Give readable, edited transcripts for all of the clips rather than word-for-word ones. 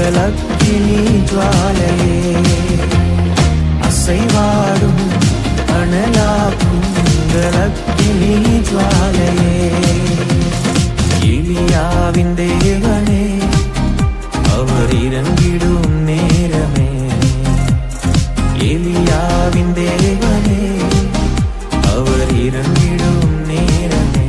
உங்கள் அக்கினி ஜுவாலையே, அசைவாடும் அனலாக்கும் உங்கள் அக்கினி ஜுவாலையே. எலியாவின் தேவனே, அவர் இறங்கிடும் நேரமே. எலியாவின் தேவனே, அவர் இறங்கிடும் நேரமே.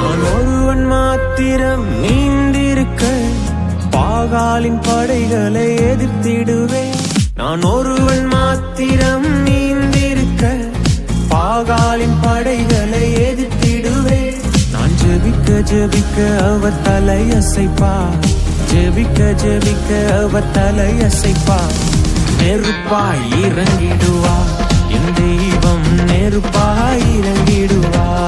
நான் ஒருவன் மாத்திரம் நீந்திருக்க பாகாலின் படைகளை எதிர்த்திடுவேன். நான் ஒருவன் மாத்திரம் நீந்திருக்க பாகாலின் படைகளை எதிர்த்திடுவேன். நான் ஜெபிக்க ஜெபிக்க அவர் தலையசைப்பார், ஜெபிக்க ஜெபிக்க அவர் தலையசைப்பார். நெருப்பாய் இறங்கிடுவார் என் தெய்வம், நெருப்பாய் இறங்கிடுவார்.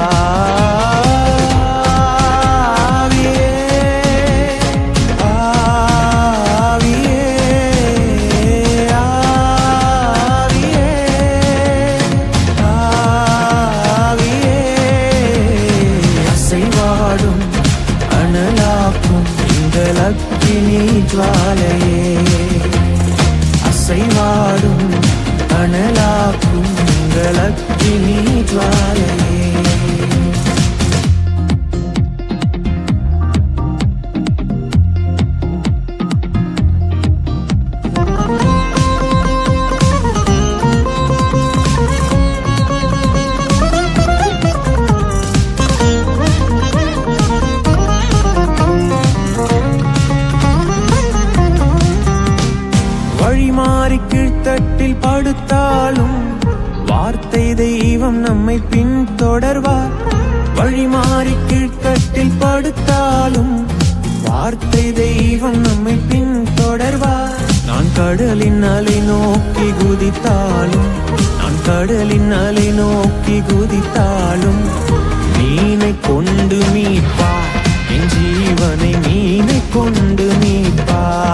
அக்கினி ஜுவாலையே, அசைவாடும் அனலாக்கும் உங்கள் அக்கினி ஜுவாலையே. வழிமாறி கீழ்த்தட்டில் படுத்தாலும் வார்த்தை தெய்வம் நம்மை பின்தொடர்வார். வழிமாறி கீழ்த்தட்டில் படுத்தாலும் வார்த்தை தெய்வம் நம்மை பின்தொடர்வார். நான் கடலின் அலை நோக்கி குதித்தாலும், நான் கடலின் அலை நோக்கி குதித்தாலும் மீனை கொண்டு மீட்பார், என் ஜீவனை மீனை கொண்டு மீட்பார்.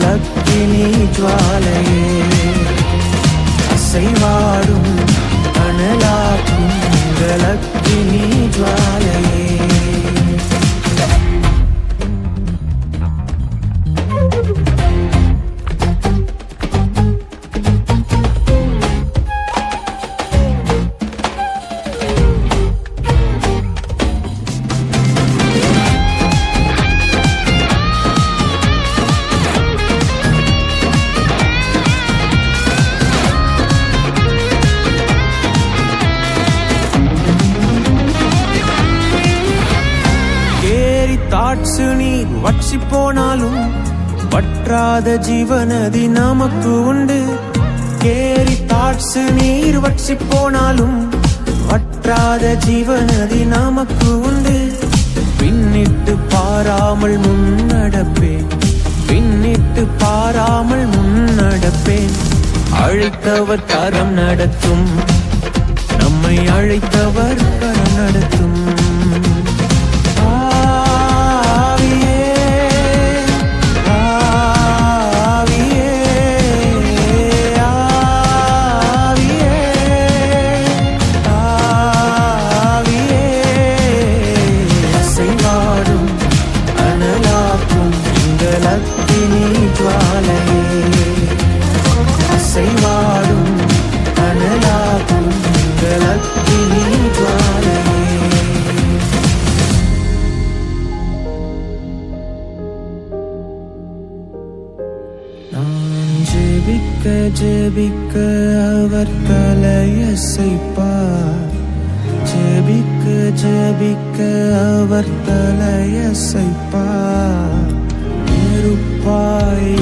அக்கினி ஜுவாலையே, அசைவாடும் அனலாக்கும் உங்கள் அக்கினி ஜுவாலையே. தாட்சு நீர் வற்றி போனாலும் வற்றாத ஜீவநதி நமக்கு உண்டு. கேரி தாட்சு நீர் வற்றி போனாலும் வற்றாத ஜீவநதி நமக்கு உண்டு. பின்னிட்டு பாராமல் முன்னடப்பேன், பின்னிட்டு பாராமல் முன்னடப்பேன். அழைத்தவர் கரம் நடத்தும், நம்மை அழைத்தவர் கரம் நடத்தும். அக்கினி ஜுவாலையே, அசைவாடும் அனலாக்கும் உங்கள் அக்கினி ஜுவாலையே. நான் ஜெபிக்க ஜெபிக்க அவர் தலையசைப்பார், ஜெபிக்க ஜெபிக்க அவர் தலையசைப்பார். நெருப்பாய்